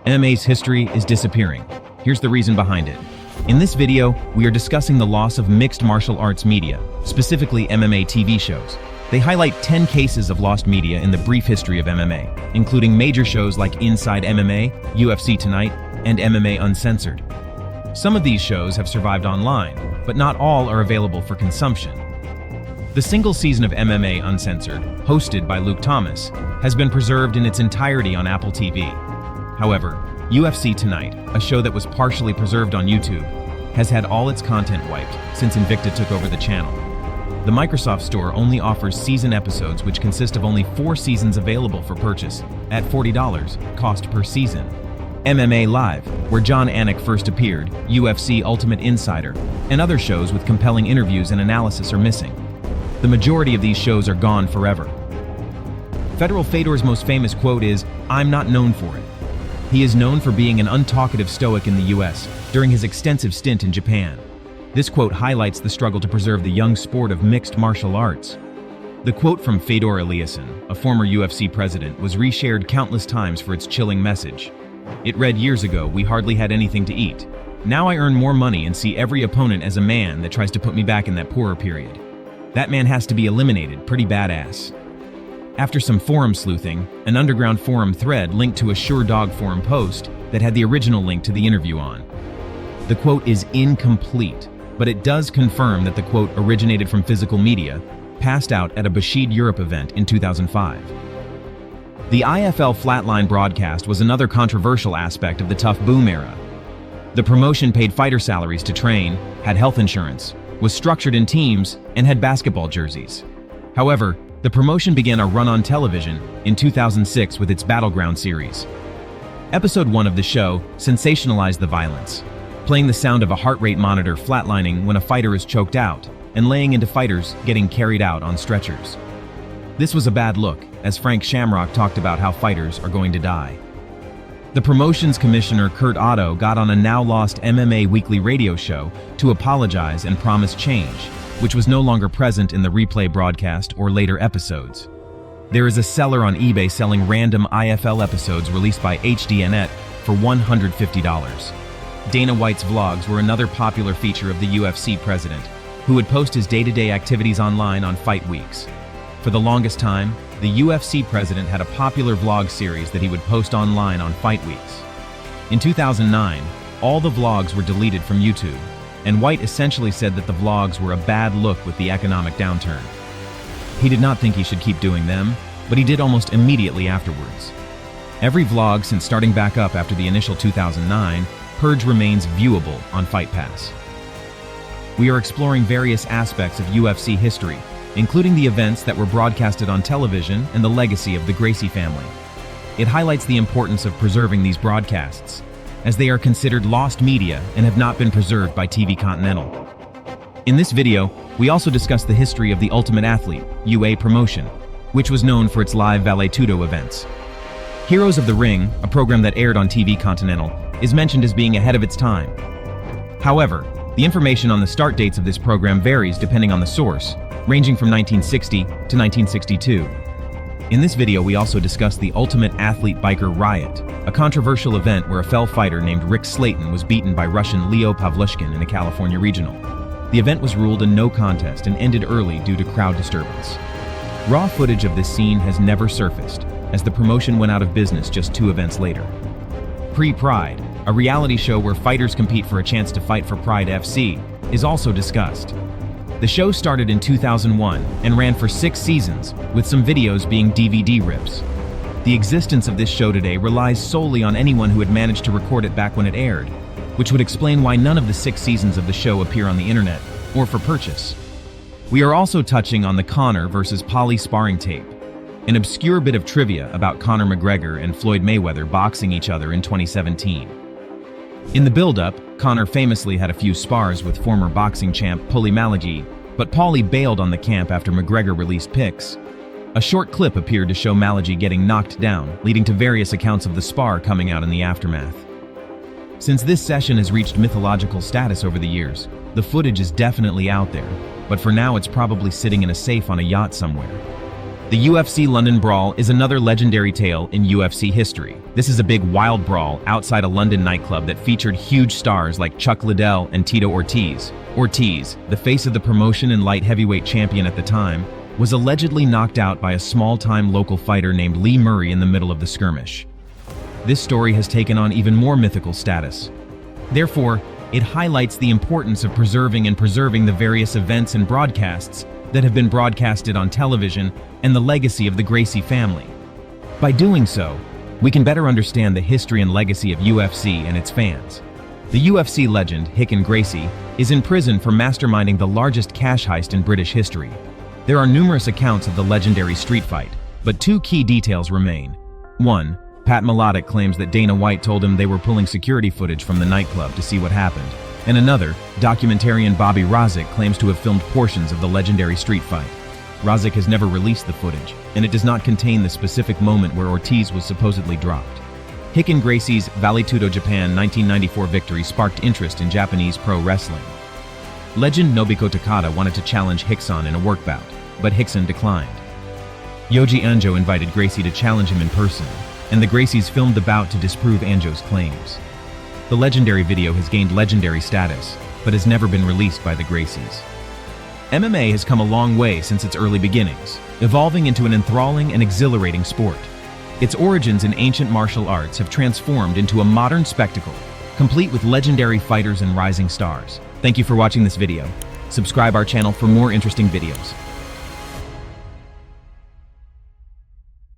MMA's history is disappearing. Here's the reason behind it. In this video, we are discussing the loss of mixed martial arts media, specifically MMA TV shows. They highlight 10 cases of lost media in the brief history of MMA, including major shows like Inside MMA, UFC Tonight, and MMA Uncensored. Some of these shows have survived online, but not all are available for consumption. The single season of MMA Uncensored, hosted by Luke Thomas, has been preserved in its entirety on Apple TV. However, UFC Tonight, a show that was partially preserved on YouTube, has had all its content wiped since Invicta took over the channel. The Microsoft Store only offers season episodes which consist of only 4 seasons available for purchase, at $40 cost per season. MMA Live, where John Anik first appeared, UFC Ultimate Insider, and other shows with compelling interviews and analysis are missing. The majority of these shows are gone forever. Federal Fedor's most famous quote is, "I'm not known for it." He is known for being an untalkative stoic in the US during his extensive stint in Japan. This quote highlights the struggle to preserve the young sport of mixed martial arts. The quote from Fedor Eliasson, a former UFC president, was reshared countless times for its chilling message. It read years ago, "We hardly had anything to eat. Now I earn more money and see every opponent as a man that tries to put me back in that poorer period. That man has to be eliminated, pretty badass." After some forum sleuthing, an underground forum thread linked to a Sure Dog forum post that had the original link to the interview on. The quote is incomplete, but it does confirm that the quote originated from physical media, passed out at a Bashid Europe event in 2005. The IFL Flatline broadcast was another controversial aspect of the Tough Boom era. The promotion paid fighter salaries to train, had health insurance, was structured in teams, and had basketball jerseys. However, the promotion began a run on television in 2006 with its Battleground series. Episode 1 of the show sensationalized the violence, playing the sound of a heart rate monitor flatlining when a fighter is choked out, and laying into fighters getting carried out on stretchers. This was a bad look, as Frank Shamrock talked about how fighters are going to die. The promotion's commissioner Kurt Otto got on a now-lost MMA weekly radio show to apologize and promise change, which was no longer present in the replay broadcast or later episodes. There is a seller on eBay selling random IFL episodes released by HDNet for $150. Dana White's vlogs were another popular feature of the UFC president, who would post his day-to-day activities online on fight weeks. For the longest time, the UFC president had a popular vlog series that he would post online on fight weeks. In 2009, all the vlogs were deleted from YouTube, and White essentially said that the vlogs were a bad look with the economic downturn. He did not think he should keep doing them, but he did almost immediately afterwards. Every vlog since starting back up after the initial 2009 purge remains viewable on Fight Pass. We are exploring various aspects of UFC history, including the events that were broadcasted on television and the legacy of the Gracie family. It highlights the importance of preserving these broadcasts, as they are considered lost media and have not been preserved by TV Continental. In this video, we also discuss the history of the Ultimate Athlete, UA promotion, which was known for its live Vale Tudo events. Heroes of the Ring, a program that aired on TV Continental, is mentioned as being ahead of its time. However, the information on the start dates of this program varies depending on the source, ranging from 1960 to 1962. In this video, we also discuss the Ultimate Athlete Biker Riot, a controversial event where a fell fighter named Rick Slayton was beaten by Russian Leo Pavlushkin in a California regional. The event was ruled a no contest and ended early due to crowd disturbance. Raw footage of this scene has never surfaced, as the promotion went out of business just 2 events later. Pre-Pride, a reality show where fighters compete for a chance to fight for Pride FC, is also discussed. The show started in 2001 and ran for 6 seasons, with some videos being DVD rips. The existence of this show today relies solely on anyone who had managed to record it back when it aired, which would explain why none of the 6 seasons of the show appear on the internet or for purchase. We are also touching on the Conor versus Polly sparring tape, an obscure bit of trivia about Conor McGregor and Floyd Mayweather boxing each other in 2017. In the build-up, Conor famously had a few spars with former boxing champ Paulie Malignaggi, but Paulie bailed on the camp after McGregor released pics. A short clip appeared to show Malignaggi getting knocked down, leading to various accounts of the spar coming out in the aftermath. Since this session has reached mythological status over the years, the footage is definitely out there, but for now it's probably sitting in a safe on a yacht somewhere. The UFC London Brawl is another legendary tale in UFC history. This is a big wild brawl outside a London nightclub that featured huge stars like Chuck Liddell and Tito Ortiz. Ortiz, the face of the promotion and light heavyweight champion at the time, was allegedly knocked out by a small-time local fighter named Lee Murray in the middle of the skirmish. This story has taken on even more mythical status. Therefore, it highlights the importance of preserving the various events and broadcasts that have been broadcasted on television and the legacy of the Gracie family. By doing so, we can better understand the history and legacy of UFC and its fans. The UFC legend, Hicken Gracie, is in prison for masterminding the largest cash heist in British history. There are numerous accounts of the legendary street fight, but two key details remain. One, Pat Melodic claims that Dana White told him they were pulling security footage from the nightclub to see what happened. And another, documentarian Bobby Rozic claims to have filmed portions of the legendary street fight. Rozic has never released the footage, and it does not contain the specific moment where Ortiz was supposedly dropped. Hicken Gracie's Vale Tudo Japan 1994 victory sparked interest in Japanese pro wrestling. Legend Nobiko Takada wanted to challenge Hickson in a work bout, but Hickson declined. Yoji Anjo invited Gracie to challenge him in person, and the Gracies filmed the bout to disprove Anjo's claims. The legendary video has gained legendary status, but has never been released by the Gracies. MMA has come a long way since its early beginnings, evolving into an enthralling and exhilarating sport. Its origins in ancient martial arts have transformed into a modern spectacle, complete with legendary fighters and rising stars. Thank you for watching this video. Subscribe our channel for more interesting videos.